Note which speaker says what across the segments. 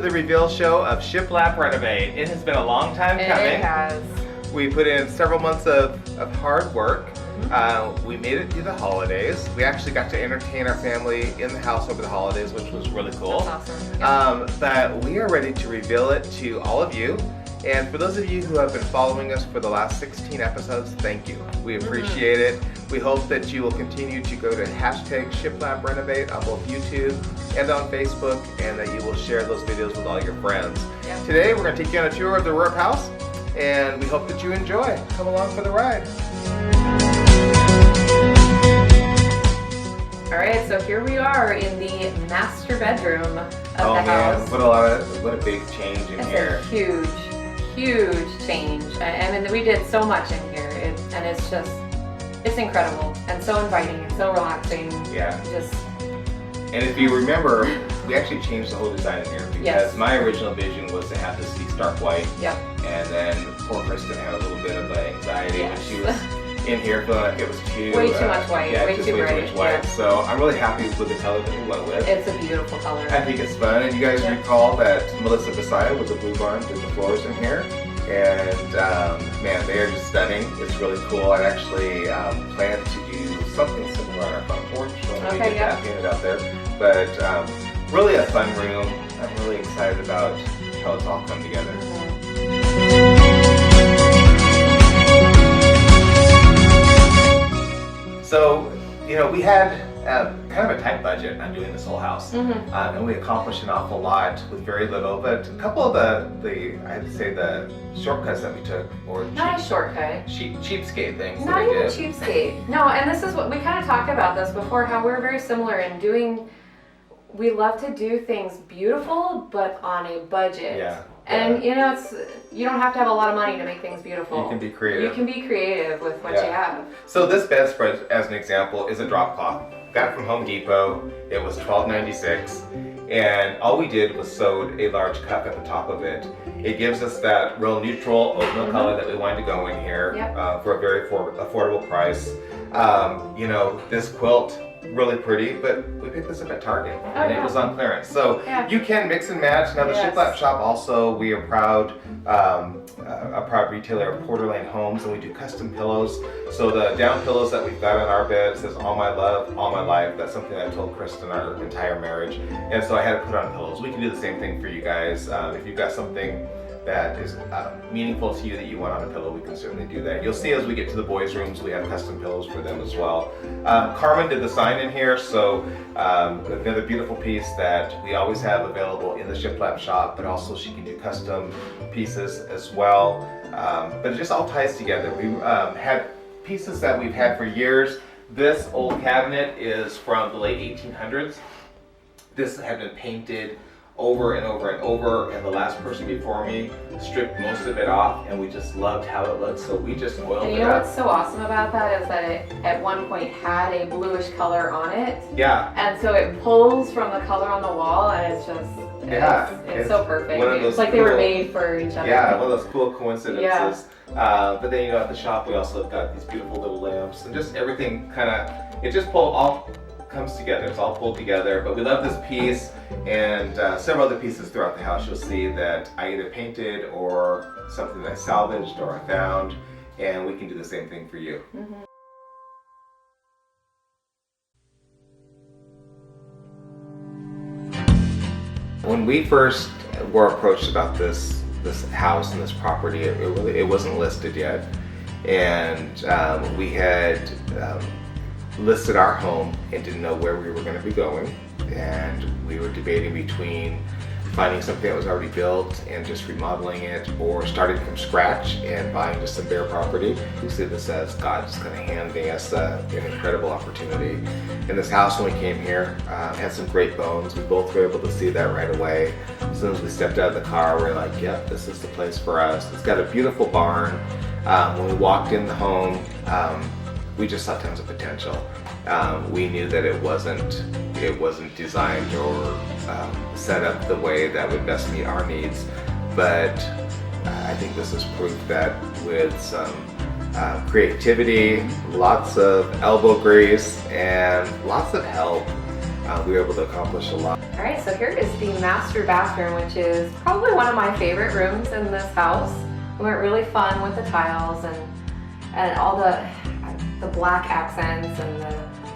Speaker 1: the reveal show of Shiplap Renovate. It has been a long time coming.
Speaker 2: It has.
Speaker 1: We put in several months of hard work. We made it through the holidays. We actually got to entertain our family in the house over the holidays, which was really cool.
Speaker 2: That's awesome.
Speaker 1: But we are ready to reveal it to all of you. And for those of you who have been following us for the last 16 episodes, thank you. We appreciate it. We hope that you will continue to go to hashtag Shiplap Renovate on both YouTube and on Facebook, and that you will share those videos with all your friends.
Speaker 2: Yep.
Speaker 1: Today, we're going to take you on a tour of the Rurup house, and we hope that you enjoy. Come along for the ride.
Speaker 2: All right, so here we are in the master bedroom of the house.
Speaker 1: What a big change in
Speaker 2: It's
Speaker 1: here.
Speaker 2: a huge change. I mean, we did so much in here, and it's incredible and so inviting and so relaxing.
Speaker 1: Yeah.
Speaker 2: Just.
Speaker 1: And if you remember, we actually changed the whole design in here because
Speaker 2: Yes.
Speaker 1: my original vision was to have this be stark white.
Speaker 2: Yep.
Speaker 1: And then poor Kristen had a little bit of anxiety when
Speaker 2: Yes.
Speaker 1: she was in here, feeling like it was
Speaker 2: Way too much white,
Speaker 1: Yeah,
Speaker 2: way
Speaker 1: just
Speaker 2: too
Speaker 1: way
Speaker 2: bright,
Speaker 1: too much white.
Speaker 2: yeah.
Speaker 1: So I'm really happy with the color that we went with.
Speaker 2: It's a beautiful color.
Speaker 1: I think it's fun. And you guys
Speaker 2: Yeah.
Speaker 1: recall that Melissa Besaya with the Blue Barn did the floors in here. And man, they are just stunning. It's really cool. I actually plan to do something similar on our front porch when we
Speaker 2: Okay,
Speaker 1: get
Speaker 2: yeah.
Speaker 1: that painted out there. But really a fun room. I'm really excited about how it's all come together. So, you know, we had kind of a tight budget on doing this whole house, and we accomplished an awful lot with very little. But a couple of the I'd say the shortcuts that we took, or
Speaker 2: Not a shortcut.
Speaker 1: cheapskate things
Speaker 2: Not
Speaker 1: that we
Speaker 2: even
Speaker 1: did.
Speaker 2: cheapskate. No, and this is what we kind of talked about this before, how we're very similar in doing. We love to do things beautiful, but on a budget.
Speaker 1: Yeah.
Speaker 2: And you know, you don't have to have a lot of money to make things beautiful.
Speaker 1: You can be creative.
Speaker 2: You can be creative with what
Speaker 1: Yeah.
Speaker 2: you have.
Speaker 1: So this bedspread, as an example, is a drop cloth. Got it from Home Depot. It was $12.96, and all we did was sewed a large cuff at the top of it. It gives us that real neutral oatmeal color that we wanted to go in here.
Speaker 2: Yep.
Speaker 1: For a very affordable price. You know, this quilt, really pretty, but we picked this up at Target, and
Speaker 2: yeah.
Speaker 1: it was on clearance. So
Speaker 2: Yeah.
Speaker 1: you can mix and match. Now the
Speaker 2: Yes.
Speaker 1: Shiplap shop also, we are a proud retailer of Porter Lane Homes, and we do custom pillows. So the down pillows that we've got on our bed says "All My Love, All My Life." That's something I told Kristen our entire marriage, and so I had to put on pillows. We can do the same thing for you guys. If you've got something that is meaningful to you that you want on a pillow, we can certainly do that. You'll see as we get to the boys' rooms, we have custom pillows for them as well. Carmen did the sign in here, so another beautiful piece that we always have available in the Shiplap shop, but also she can do custom pieces as well. But it just all ties together. We had pieces that we've had for years. This old cabinet is from the late 1800s. This had been painted over and over and over, and the last person before me stripped most of it off, and we just loved how it looked, so we just oiled
Speaker 2: And
Speaker 1: it
Speaker 2: you know
Speaker 1: up.
Speaker 2: what's so awesome about that is that it at one point had a bluish color on it,
Speaker 1: Yeah,
Speaker 2: and so it pulls from the color on the wall, and it's just it's so perfect.
Speaker 1: one of those
Speaker 2: It's like they were
Speaker 1: cool-
Speaker 2: made for each other.
Speaker 1: yeah, one of those cool coincidences. But then, you know, at the shop we also have got these beautiful little lamps, and just everything kind of, it just all comes together. It's all pulled together. But we love this piece, and several other pieces throughout the house. You'll see that I either painted or something that I salvaged or I found, and we can do the same thing for you. When we first were approached about this house and this property, it wasn't listed yet, and we had listed our home and didn't know where we were going to be going, and we were debating between finding something that was already built and just remodeling it, or starting from scratch and buying just some bare property. We see this as God just kind of handing us an incredible opportunity. And this house, when we came here, had some great bones. We both were able to see that right away. As soon as we stepped out of the car, we were like, yep, this is the place for us. It's got a beautiful barn. When we walked in the home, we just saw tons of potential. We knew that it wasn't designed or set up the way that would best meet our needs, but I think this is proof that with some creativity, lots of elbow grease, and lots of help, we were able to accomplish a lot.
Speaker 2: All right, so here is the master bathroom, which is probably one of my favorite rooms in this house. We went really fun with the tiles and all the black accents and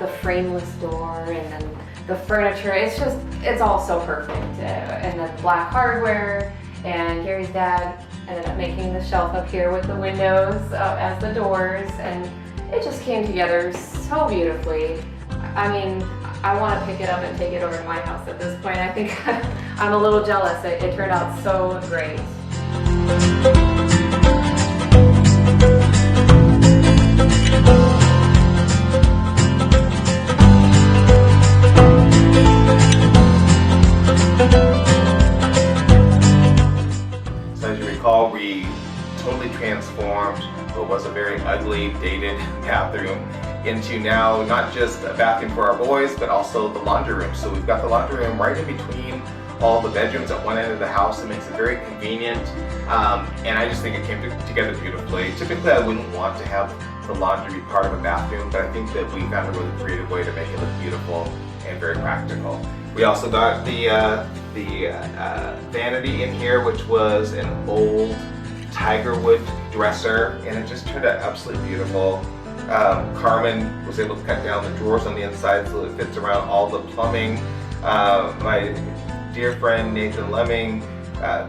Speaker 2: the frameless door and then the furniture. It's all so perfect. And the black hardware, and Gary's dad ended up making the shelf up here with the windows as the doors, and it just came together so beautifully. I mean, I want to pick it up and take it over to my house at this point. I think I'm a little jealous. It turned out so great.
Speaker 1: So as you recall, we totally transformed what was a very ugly, dated bathroom into now not just a bathroom for our boys, but also the laundry room. So we've got the laundry room right in between all the bedrooms at one end of the house. It makes it very convenient, and I just think it came together beautifully. Typically, I wouldn't want to have the laundry be part of a bathroom, but I think that we found a really creative way to make it look beautiful and very practical. We also got the vanity in here, which was an old tiger wood dresser, and it just turned out absolutely beautiful. Carmen was able to cut down the drawers on the inside so it fits around all the plumbing. My dear friend Nathan Lemming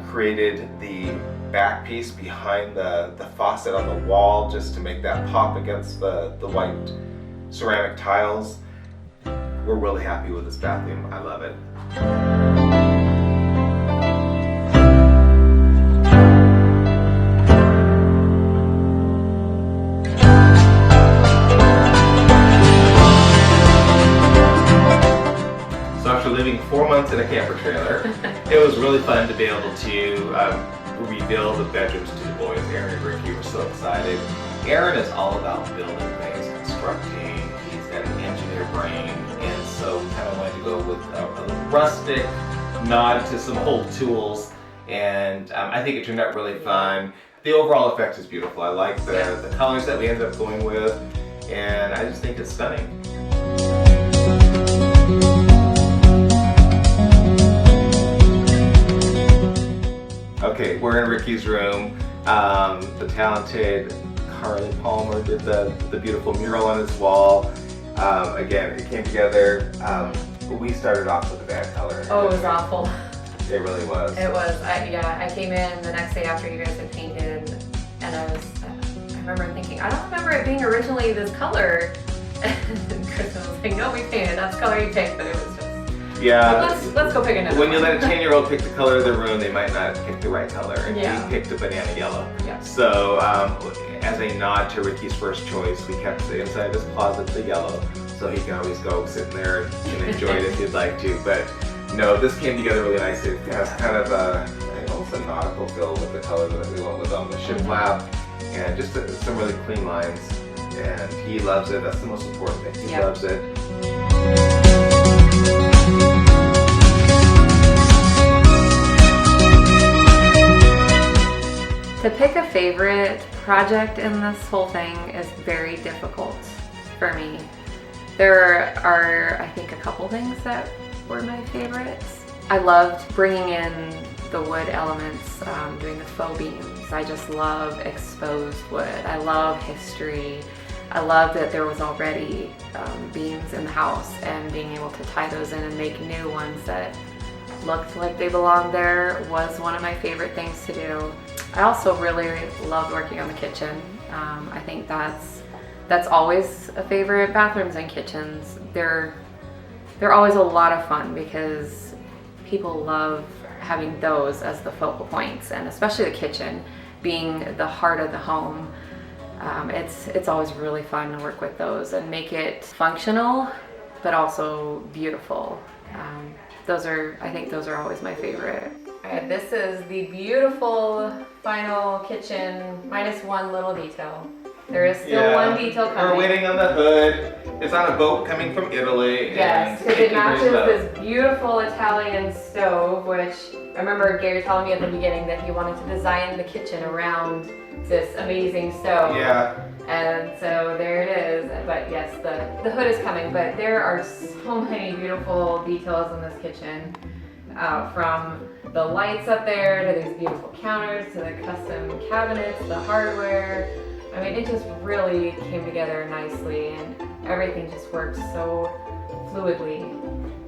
Speaker 1: created the back piece behind the faucet on the wall just to make that pop against the white ceramic tiles. We're really happy with this bathroom. I love it. After living 4 months in a camper trailer, it was really fun to be able to rebuild the bedrooms to the boys. Aaron and Ricky were so excited. Aaron is all about building things, constructing. He's got an engineer brain, and so we kind of wanted to go with a rustic nod to some old tools, and I think it turned out really fun. The overall effect is beautiful. I like the colors that we ended up going with, and I just think it's stunning. Okay, we're in Ricky's room. The talented Carly Palmer did the beautiful mural on his wall. Again, it came together. We started off with a bad color.
Speaker 2: Oh, it was awful.
Speaker 1: It really was.
Speaker 2: It was. I came in the next day after you guys had painted, and I remember thinking, I don't remember it being originally this color. And Kristen was like, no, we painted. That's the color you picked, but it was just.
Speaker 1: Yeah.
Speaker 2: Let's go pick another one.
Speaker 1: When you let a 10-year-old pick the color of the room, they might not pick the right color. And
Speaker 2: Yeah.
Speaker 1: he picked a banana yellow.
Speaker 2: Yeah.
Speaker 1: So as a nod to Ricky's first choice, we kept the inside of his closet the yellow, so he can always go sit in there and enjoy it if he'd like to. But no, this came together really nicely. It has kind of almost a nautical feel with the color that we went with on the Shiplap, and just some really clean lines. And he loves it. That's the most important thing. He loves it.
Speaker 2: To pick a favorite project in this whole thing is very difficult for me. There are, I think, a couple things that were my favorites. I loved bringing in the wood elements, doing the faux beams. I just love exposed wood. I love history. I love that there was already beams in the house, and being able to tie those in and make new ones that looked like they belonged there was one of my favorite things to do. I also really loved working on the kitchen. I think that's always a favorite. Bathrooms and kitchens, they're always a lot of fun because people love having those as the focal points, and especially the kitchen being the heart of the home. It's always really fun to work with those and make it functional, but also beautiful. I think those are always my favorite. Alright, this is the beautiful final kitchen, minus one little detail. There is still one detail coming.
Speaker 1: We're waiting on the hood. It's on a boat coming from Italy.
Speaker 2: Yes, because it matches this beautiful Italian stove, which I remember Gary telling me at the beginning that he wanted to design the kitchen around this amazing stove.
Speaker 1: Yeah.
Speaker 2: And so there it is. but yes, the hood is coming. But there are so many beautiful details in this kitchen, from the lights up there to these beautiful counters to the custom cabinets, the hardware. I mean, it just really came together nicely, and everything just works so fluidly.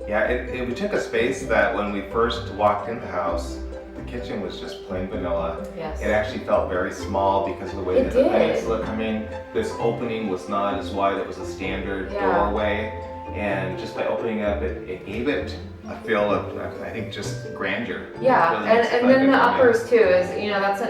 Speaker 1: Yeah, we took a space that when we first walked in the house, the kitchen was just plain vanilla.
Speaker 2: Yes.
Speaker 1: It actually felt very small because of the way that the peninsula come in. This opening was not as wide, it was a standard doorway. And just by opening up, it gave it a feel of, I think, just grandeur.
Speaker 2: Yeah,
Speaker 1: Really
Speaker 2: and then the uppers too is, that's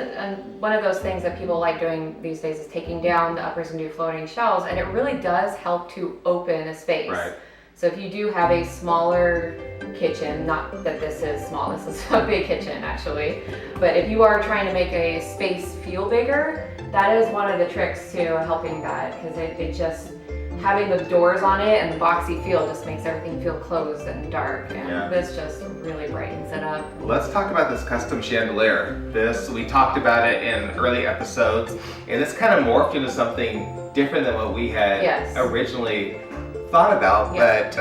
Speaker 2: one of those things that people like doing these days is taking down the uppers and do floating shelves, and it really does help to open a space.
Speaker 1: Right.
Speaker 2: So if you do have a smaller kitchen, not that this is small, this is a big kitchen actually, but if you are trying to make a space feel bigger, that is one of the tricks to helping that, because it just, having the doors on it and the boxy feel just makes everything feel closed and dark, and this just really brightens it up.
Speaker 1: Let's talk about this custom chandelier. We talked about it in early episodes, and this kind of morphed into something different than what we had originally thought about, but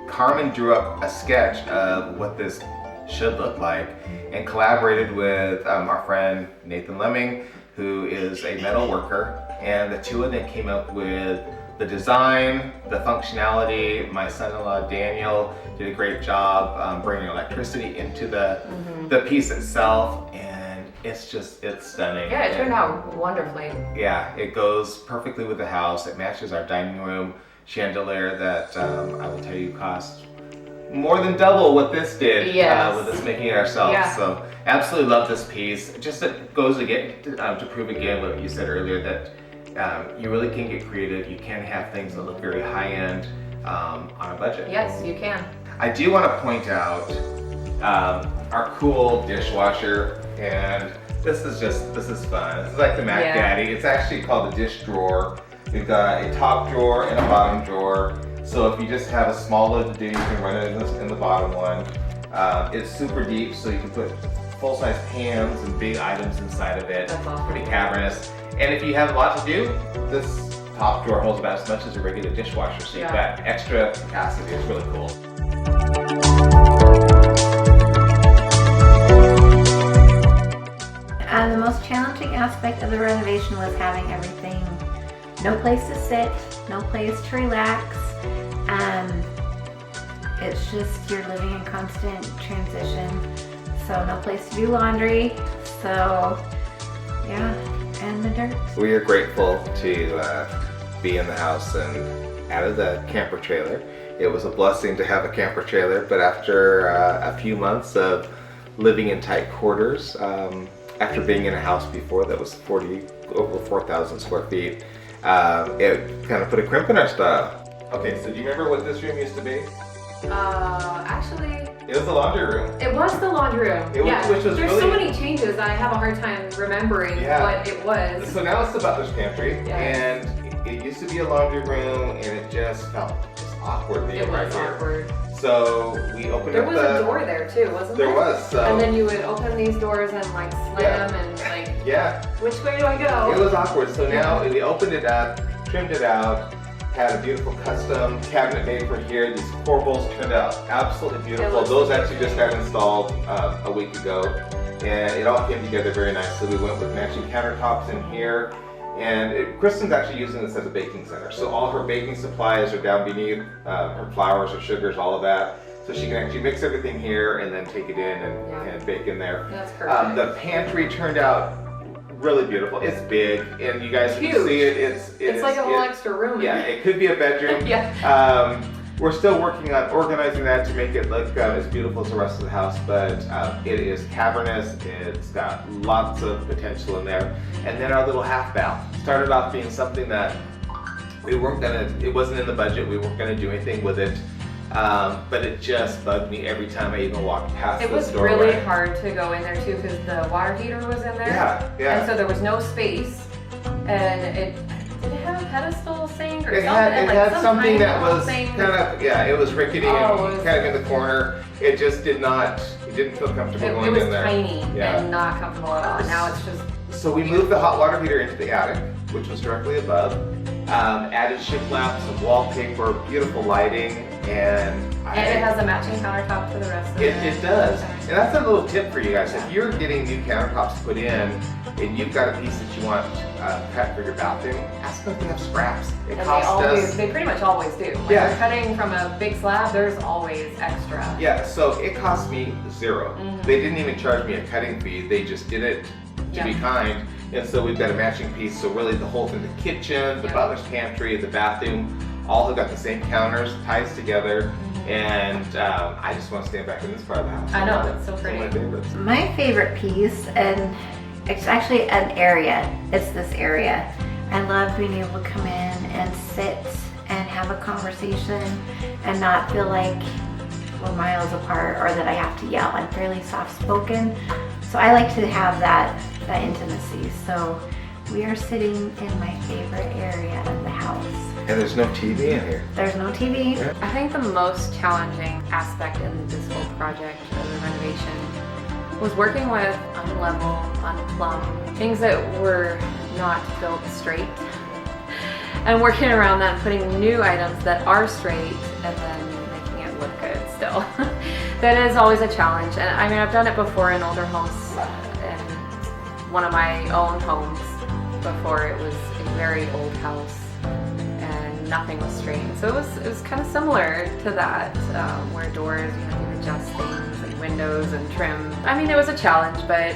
Speaker 1: Carmen drew up a sketch of what this should look like and collaborated with our friend Nathan Lemming, who is a metal worker, and the two of them came up with the design, the functionality. My son-in-law Daniel did a great job bringing electricity into the piece itself, and it's stunning.
Speaker 2: Yeah, it turned out wonderfully.
Speaker 1: Yeah, it goes perfectly with the house. It matches our dining room chandelier that I will tell you cost more than double what this did with us making it ourselves.
Speaker 2: Yeah.
Speaker 1: So absolutely love this piece. Just it goes again to prove again what you said earlier, that you really can get creative. You can have things that look very high end on a budget.
Speaker 2: Yes, you can.
Speaker 1: I do want to point out our cool dishwasher, and this is fun. This is like the Mac Daddy. It's actually called a dish drawer. We've got a top drawer and a bottom drawer. So if you just have a small lid to do, you can run it in the bottom one. It's super deep, so you can put full-size pans and big items inside of it.
Speaker 2: That's awesome.
Speaker 1: Pretty cavernous. And if you have a lot to do, this top drawer holds about as much as a regular dishwasher, so you've got extra capacity. It's really cool.
Speaker 3: The most challenging aspect of the renovation was having everything, no place to sit, no place to relax. It's just you're living in constant transition, so no place to do laundry, so yeah, and the dirt.
Speaker 1: We are grateful to be in the house and out of the camper trailer. It was a blessing to have a camper trailer, but after a few months of living in tight quarters, after being in a house before that was over 4,000 square feet, it kind of put a crimp in our style. Okay, so do you remember what this room used to be?
Speaker 2: Actually,
Speaker 1: it was the laundry room.
Speaker 2: It was the laundry room.
Speaker 1: Which was
Speaker 2: There's so many changes. I have a hard time remembering what it was.
Speaker 1: So now it's the butler's pantry, and it used to be a laundry room, and it just felt awkward being right here.
Speaker 2: Awkward.
Speaker 1: So we opened
Speaker 2: there
Speaker 1: up
Speaker 2: was a door there too, wasn't there?
Speaker 1: There was. So.
Speaker 2: And then you would open these doors and like slam and like. Which way do I go?
Speaker 1: It was awkward. So now we opened it up, trimmed it out, had a beautiful custom cabinet made for here. These corbels turned out absolutely beautiful. Those actually just got installed a week ago, and it all came together very nicely. We went with matching countertops in here, and Kristen's actually using this as a baking center. So all her baking supplies are down beneath, her flours, her sugars, all of that. So she can actually mix everything here and then take it in and bake in there.
Speaker 2: That's perfect.
Speaker 1: The pantry turned out really beautiful. It's big, and you guys can see it.
Speaker 2: It's like a whole extra room.
Speaker 1: Yeah, it could be a bedroom. We're still working on organizing that to make it look as beautiful as the rest of the house, but it is cavernous. It's got lots of potential in there. And then our little half bath started off being something that it wasn't in the budget. We weren't gonna do anything with it. But it just bugged me every time I even walked past this doorway.
Speaker 2: It was really hard to go in there too because the water heater was in there. And so there was no space. And did it have a pedestal sink or something?
Speaker 1: It had something that was kind of, it was rickety and kind of in the corner. It just didn't feel comfortable going in there.
Speaker 2: It was tiny and not comfortable at all. Now it's just
Speaker 1: So we moved the hot water heater into the attic, which was directly above. Added shiplap, some wallpaper, beautiful lighting, and
Speaker 2: it has a matching countertop for the rest of
Speaker 1: it does. And that's a little tip for you guys. If you're getting new countertops put in and you've got a piece that you want cut for your bathroom, ask them if they have scraps.
Speaker 2: They pretty much always do. When
Speaker 1: Yeah.
Speaker 2: you're cutting from a big slab, there's always extra.
Speaker 1: Yeah, so it cost me $0. They didn't even charge me a cutting fee. They just did it to be kind. And so we've got a matching piece. So really the whole thing, the kitchen, the butler's pantry, the bathroom, all have got the same counters, ties together. And I just want to stand back in this part of the house.
Speaker 2: I know, it's so pretty.
Speaker 1: One of my favorites.
Speaker 3: My favorite piece, and it's actually an area, it's this area. I love being able to come in and sit and have a conversation and not feel like we're miles apart or that I have to yell. I'm fairly soft spoken, so I like to have that intimacy. So we are sitting in my favorite area of the house.
Speaker 1: And there's no TV in here.
Speaker 3: There's no TV.
Speaker 1: Yeah.
Speaker 2: I think the most challenging aspect in this whole project of the renovation was working with unlevel, unplumbed, things that were not built straight, and working around that and putting new items that are straight and then making it look good still. That is always a challenge. And I mean, I've done it before in older homes, in one of my own homes before. It was a very old house. Nothing was straight. So it was kind of similar to that, where doors, you adjust things and windows and trim. I mean, it was a challenge, but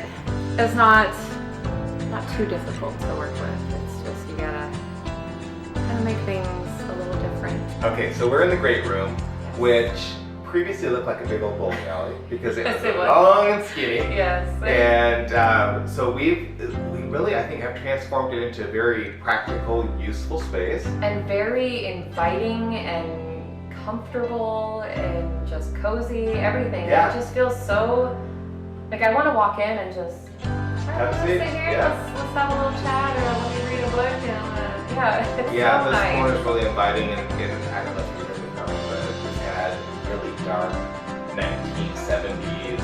Speaker 2: it's not too difficult to work with. It's just you gotta kind of make things a little different.
Speaker 1: Okay, so we're in the great room, which previously looked like a big old bowling alley because it was
Speaker 2: Yes, it was.
Speaker 1: long and skinny.
Speaker 2: Yes.
Speaker 1: And so we really, I think, have transformed it into a very practical, useful space.
Speaker 2: And very inviting and comfortable and just cozy, everything.
Speaker 1: Yeah.
Speaker 2: It just feels so, like I want to walk in and just
Speaker 1: Have a
Speaker 2: sit
Speaker 1: seat.
Speaker 2: here,
Speaker 1: Yeah.
Speaker 2: let's have a little chat, or let me read a book, and it's
Speaker 1: Yeah,
Speaker 2: so
Speaker 1: this
Speaker 2: nice.
Speaker 1: corner is really inviting, and I don't know if you've ever come, but it had really dark 1970s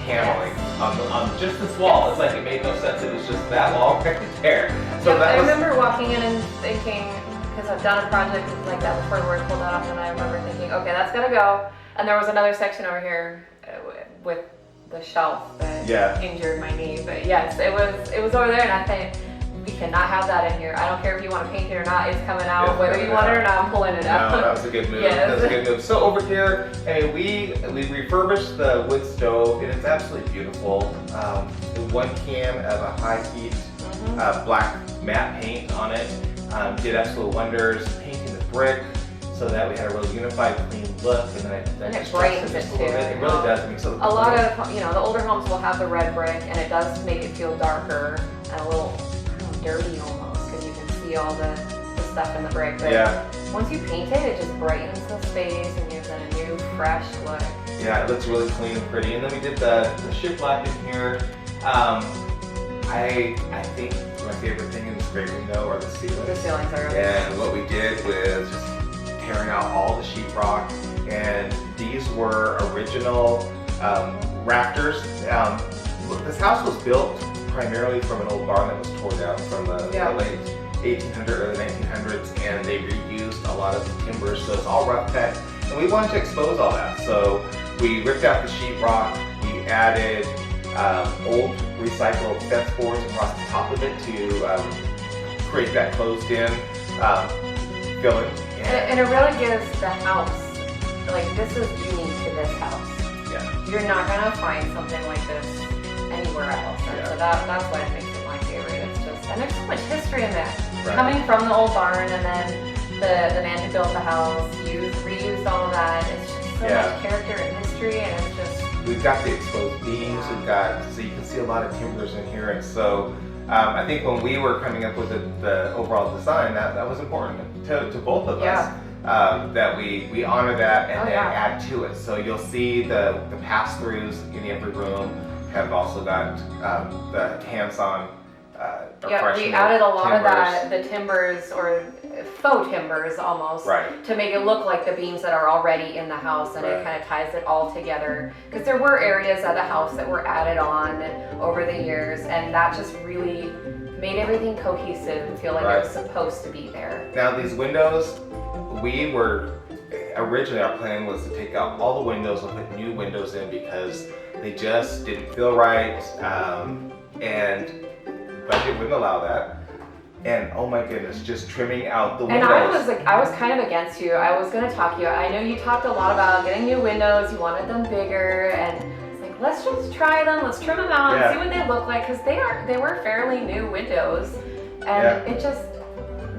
Speaker 1: paneling on just this wall. It's like it made no sense. It was just that wall right there. So
Speaker 2: Yep,
Speaker 1: that
Speaker 2: I
Speaker 1: was,
Speaker 2: remember walking in and thinking, because I've done a project like that before where I pulled that off, and I remember thinking, okay, that's gotta go. And there was another section over here with the shelf that injured my knee. But yes, it was over there, and I think we cannot have that in here. I don't care if you want to paint it or not, it's coming out.
Speaker 1: It's
Speaker 2: Whether
Speaker 1: coming
Speaker 2: you want it
Speaker 1: out.
Speaker 2: or not, I'm pulling it out.
Speaker 1: No, that was a good move.
Speaker 2: Yes.
Speaker 1: That was a good move. So over here, I mean, we refurbished the wood stove, and it's absolutely beautiful. One can of a high heat black matte paint on it did absolute wonders. Painting the brick so that we had a really unified, clean look, and then
Speaker 2: And it
Speaker 1: just
Speaker 2: brightens
Speaker 1: just
Speaker 2: it
Speaker 1: a little
Speaker 2: too.
Speaker 1: bit. It really does. I mean, so
Speaker 2: A lot of, the older homes will have the red brick, and it does make it feel darker and a little dirty almost, because you can see all the stuff in the brick. But once you paint it, it just brightens the space and gives it a new, fresh look.
Speaker 1: Yeah, it looks really clean and pretty. And then we did the shiplap in here. I think my favorite thing in this great window are the ceilings.
Speaker 2: The ceilings are
Speaker 1: And what we did was just tearing out all the sheetrock, and these were original rafters. This house was built primarily from an old barn that was torn down from the late 1800s, early 1900s, and they reused a lot of the timbers, so it's all rough cut. And we wanted to expose all that, so we ripped out the sheetrock, we added old recycled fence boards across the top of it to create that closed-in filling.
Speaker 2: And it really gives the house, like, this is unique to this house.
Speaker 1: Yeah.
Speaker 2: You're not gonna find something like this anywhere else. And so that's what makes it my favorite. It's just, and there's so much history in that.
Speaker 1: Right.
Speaker 2: Coming from the old barn, and then the man who built the house reused all of that. It's just so much character and history, and it's just.
Speaker 1: We've got the exposed beams, so you can see a lot of timbers in here, and so I think when we were coming up with the overall design, that was important to both of us. That we honor that and then add to it. So you'll see the pass-throughs in every room have also got the hands-on
Speaker 2: we added a lot of that, the timbers, or faux timbers almost, to make it look like the beams that are already in the house, and it kind of ties it all together. Because there were areas of the house that were added on over the years, and that just really made everything cohesive and feel like
Speaker 1: Right.
Speaker 2: it was supposed to be there.
Speaker 1: Now these windows, originally our plan was to take out all the windows and put new windows in because they just didn't feel right, and budget wouldn't allow that. And oh my goodness, just trimming out the windows.
Speaker 2: And I was kind of against you. I was gonna talk to you. I know you talked a lot about getting new windows. You wanted them bigger, and it's like, let's just try them. Let's trim them out and see what they look like, because they were fairly new windows, and it just,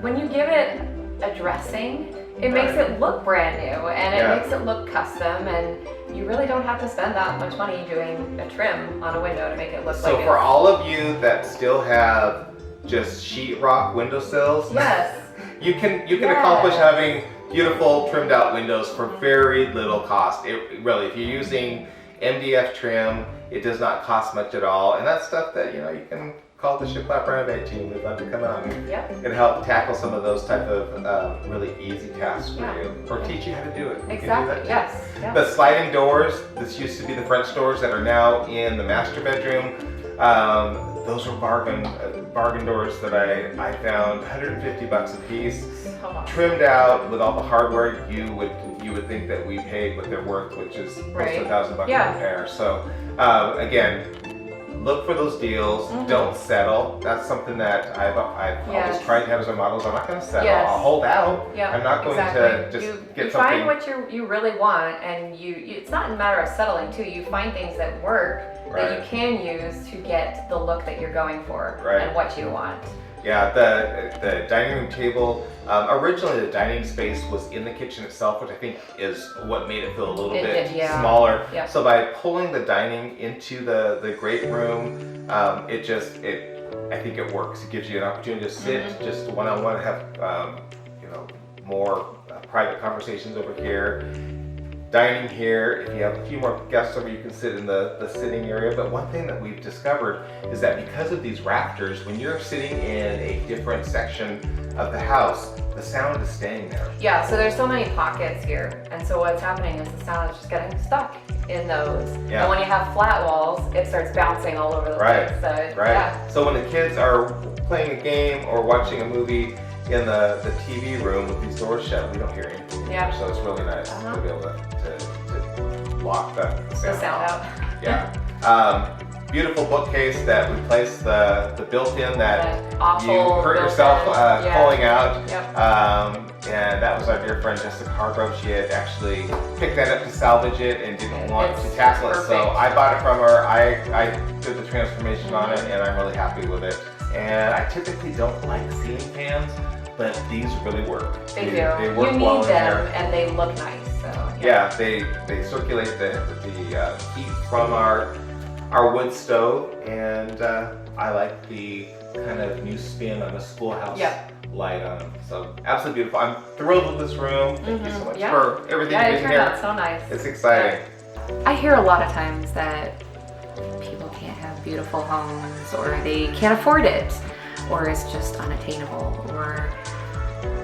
Speaker 2: when you give it a dressing, it makes it look brand new, and it makes it look custom, and you really don't have to spend that much money doing a trim on a window to make it look like
Speaker 1: So for all of you that still have just sheetrock windowsills,
Speaker 2: yes,
Speaker 1: you can accomplish having beautiful trimmed out windows for very little cost. It really, if you're using MDF trim, it does not cost much at all, and that's stuff that you can call the Shiplap Renovate team. We'd love to come out and help tackle some of those type of really easy tasks for you, or teach you how to do it.
Speaker 2: Exactly. Yes.
Speaker 1: The sliding doors, this used to be the French doors that are now in the master bedroom. Those were bargain doors that I found, $150 a piece, trimmed out with all the hardware. You would think that we paid what they're worth, which is close to $1,000 a repair. So again, look for those deals. Don't settle. That's something that I've always tried to have as a model. I'm not going to settle. I'll hold out. I'm not going to just get something.
Speaker 2: You find what you really want, and it's not a matter of settling too. You find things that work that you can use to get the look that you're going for and what you want.
Speaker 1: Yeah, the dining room table, originally the dining space was in the kitchen itself, which I think is what made it feel a little bit smaller. Yep. So by pulling the dining into the great room, I think it works. It gives you an opportunity to sit just one-on-one, have more private conversations over here. Dining here, if you have a few more guests over, you can sit in the sitting area. But one thing that we've discovered is that because of these rafters, when you're sitting in a different section of the house, the sound is staying there.
Speaker 2: Yeah, so there's so many pockets here, and so what's happening is the sound is just getting stuck in those. Yeah. And when you have flat walls, it starts bouncing all over the place. So,
Speaker 1: So when the kids are playing a game or watching a movie in the TV room with these doors shut, we don't hear anything. Yeah. So it's really nice to be able to block the sound
Speaker 2: out.
Speaker 1: Yeah. Beautiful bookcase that replaced the built-in that you hurt yourself pulling out. Yep. And that was our dear friend Jessica Hargrove. She had actually picked that up to salvage it and didn't want to tackle it. So I bought it from her. I did the transformation on it, and I'm really happy with it. And I typically don't like ceiling fans, but these really work.
Speaker 2: They do.
Speaker 1: They work
Speaker 2: you need
Speaker 1: well in
Speaker 2: them,
Speaker 1: here.
Speaker 2: and they look nice. So
Speaker 1: they circulate the heat from our wood stove, and I like the kind of new spin on the schoolhouse light on them. So absolutely beautiful. I'm thrilled with this room. Thank you so much for everything you did here.
Speaker 2: Yeah, it turned out so nice.
Speaker 1: It's exciting.
Speaker 2: I hear a lot of times that people can't have beautiful homes, or they can't afford it, or it's just unattainable, or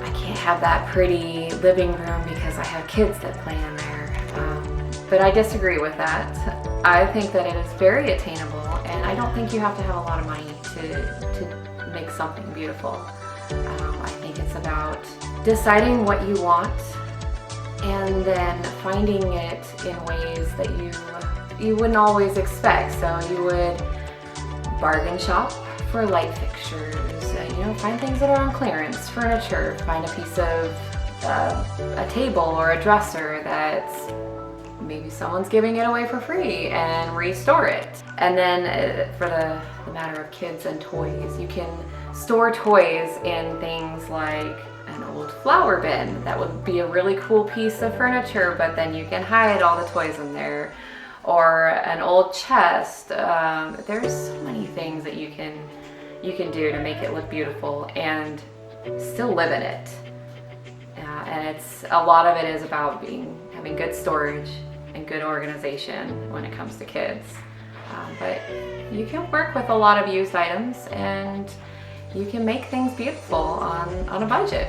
Speaker 2: I can't have that pretty living room because I have kids that play in there. But I disagree with that. I think that it is very attainable, and I don't think you have to have a lot of money to make something beautiful. I think it's about deciding what you want and then finding it in ways that you wouldn't always expect. So you would bargain shop for light fixtures, find things that are on clearance, furniture, find a piece of a table or a dresser that's maybe someone's giving it away for free and restore it. And then for the matter of kids and toys, you can store toys in things like an old flower bin. That would be a really cool piece of furniture, but then you can hide all the toys in there. Or an old chest. There's so many things that you can do to make it look beautiful and still live in it. And a lot of it is about having good storage and good organization when it comes to kids. But you can work with a lot of used items, and you can make things beautiful on a budget.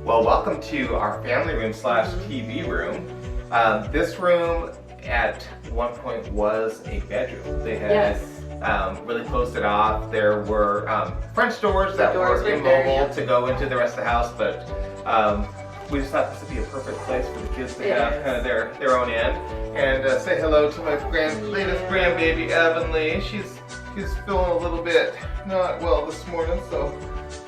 Speaker 1: Well, welcome to our family room / TV room. This room at one point was a bedroom. They had really closed it off. There were French doors that
Speaker 2: Doors
Speaker 1: were
Speaker 2: right there,
Speaker 1: immobile
Speaker 2: yeah.
Speaker 1: to go into the rest of the house, but we just thought this would be a perfect place for the kids to
Speaker 2: It
Speaker 1: have
Speaker 2: is.
Speaker 1: kind of their own end. And say hello to my latest grandbaby, Avonlea. She's feeling a little bit not well this morning, so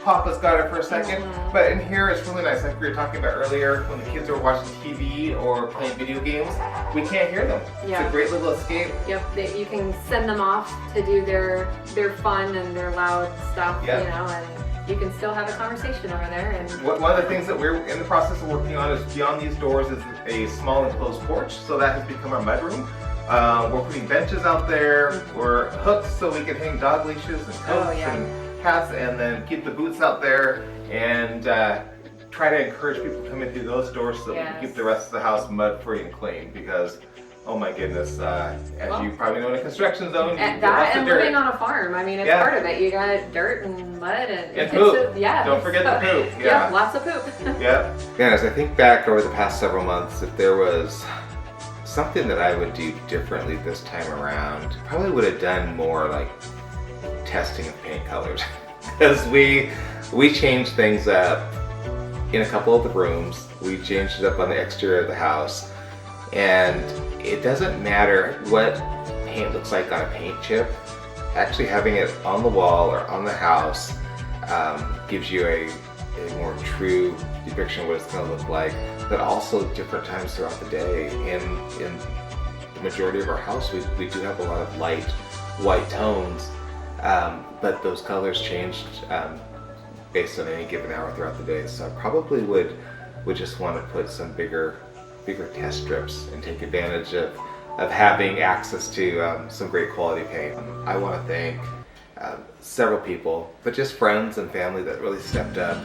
Speaker 1: Papa's got her for a second. But in here it's really nice, like we were talking about earlier, when the kids are watching TV or playing video games, we can't hear them.
Speaker 4: Yeah.
Speaker 1: It's a great little escape.
Speaker 4: Yep, you can send them off to do their fun and their loud stuff,
Speaker 1: Yeah.
Speaker 4: you know, and you can still have a conversation over there. And
Speaker 1: One of the things that we're in the process of working on is beyond these doors is a small enclosed porch, so that has become our mudroom. We're putting benches out there, we're hooks so we can hang dog leashes and coats
Speaker 4: yeah.
Speaker 1: and hats, and then keep the boots out there and try to encourage people to come in through those doors so that we
Speaker 4: Yes.
Speaker 1: can keep the rest of the house mud free and clean, because oh my goodness, as you probably know, in a construction zone, you
Speaker 4: and
Speaker 1: get lots
Speaker 4: that
Speaker 1: of
Speaker 4: and
Speaker 1: dirt.
Speaker 4: living on a farm, I mean, it's
Speaker 1: Yeah.
Speaker 4: part of it. You got dirt and mud and
Speaker 1: And poop.
Speaker 4: Yeah.
Speaker 1: Don't forget the poop.
Speaker 4: Yeah,
Speaker 1: Yeah.
Speaker 4: lots of poop.
Speaker 1: Yeah. Yeah, as I think back over the past several months, if there was something that I would do differently this time around, probably would have done more like testing of paint colors. Because we changed things up in a couple of the rooms. We changed it up on the exterior of the house. And it doesn't matter what paint looks like on a paint chip. Actually having it on the wall or on the house gives you a more true depiction of what it's going to look like, but also different times throughout the day. In the majority of our house, we do have a lot of light white tones, but those colors changed based on any given hour throughout the day. So I probably would just want to put some bigger test strips and take advantage of having access to some great quality paint. I want to thank several people, but just friends and family that really stepped up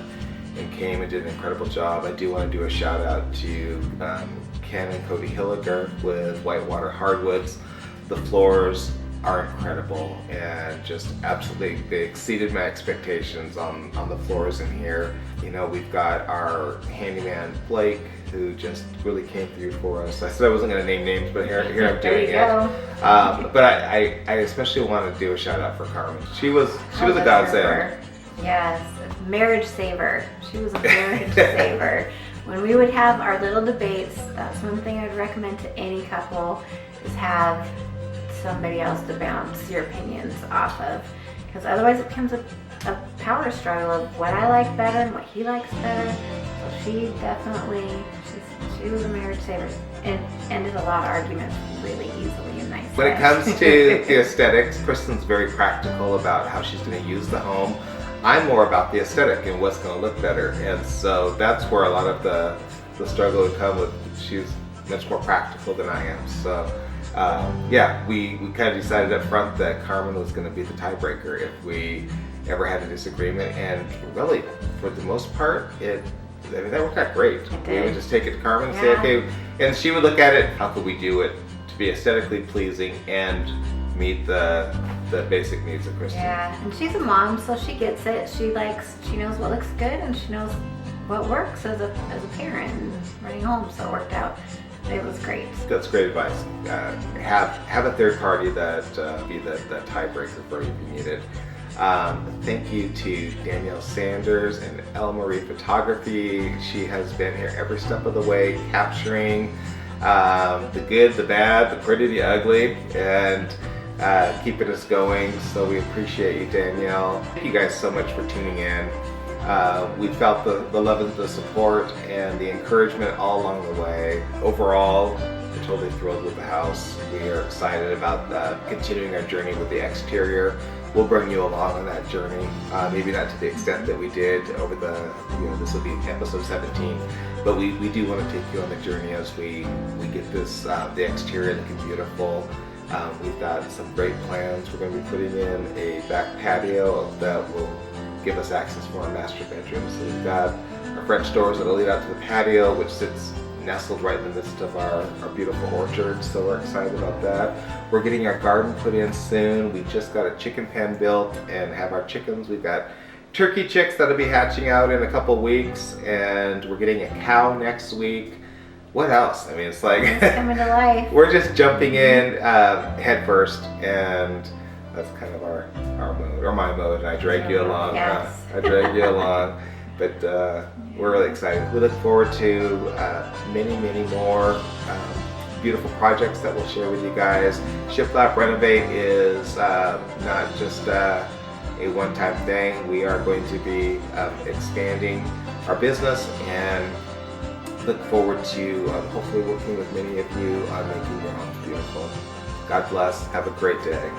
Speaker 1: and came and did an incredible job. I do want to do a shout out to Ken and Cody Hilliger with Whitewater Hardwoods. The floors are incredible and just absolutely, they exceeded my expectations on the floors in here. You know, we've got our handyman Blake, who just really came through for us. I said I wasn't going to name names, but here I'm doing it.
Speaker 3: There you go.
Speaker 1: But I especially want to do a shout out for Carmen. She was a godsend.
Speaker 3: Yes, marriage saver. She was a marriage saver. When we would have our little debates, that's one thing I'd recommend to any couple, is have somebody else to bounce your opinions off of. Because otherwise it becomes a power struggle of what I like better and what he likes better. So she definitely, she was a marriage saver and ended a lot of arguments really easily and nicely.
Speaker 1: When it comes to the aesthetics, Kristen's very practical about how she's going to use the home. I'm more about the aesthetic and what's going to look better, and so that's where a lot of the struggle would come with. She's much more practical than I am. So yeah, we kind of decided up front that Carmen was going to be the tiebreaker if we ever had a disagreement, and really, for the most part, that worked out great. We would just take it to Carmen and say, okay, and she would look at it, how could we do it to be aesthetically pleasing and meet the basic needs of Kristen.
Speaker 3: Yeah, and she's a mom, so she gets it. She knows what looks good, and she knows what works as a parent and running home. So it worked out. It was great.
Speaker 1: That's great advice. Have a third party that be the tiebreaker for you if you need it. Thank you to Danielle Sanders and Elle Marie Photography. She has been here every step of the way, capturing the good, the bad, the pretty, the ugly, and keeping us going. So we appreciate you, Danielle. Thank you guys so much for tuning in. We felt the love and the support and the encouragement all along the way. Overall, we're totally thrilled with the house. We are excited about continuing our journey with the exterior. We'll bring you along on that journey. Maybe not to the extent that we did over this will be episode 17, but we do want to take you on the journey as we get this, the exterior looking beautiful. We've got some great plans. We're going to be putting in a back patio that will give us access for our master bedroom. So we've got our French doors that'll lead out to the patio, which sits nestled right in the midst of our beautiful orchard. So we're excited about that. We're getting our garden put in soon. We just got a chicken pen built and have our chickens. We've got turkey chicks that'll be hatching out in a couple weeks, and we're getting a cow next week. What else? I mean, it's like
Speaker 3: It's coming to life.
Speaker 1: we're just jumping in head first, and that's kind of our mode, or my mode, and I drag you along.
Speaker 3: Yes.
Speaker 1: I drag you along. But we're really excited. We look forward to many more beautiful projects that we'll share with you guys. Shiplap Renovate is not just a one-time thing. We are going to be expanding our business and look forward to hopefully working with many of you on making your homes beautiful. God bless. Have a great day.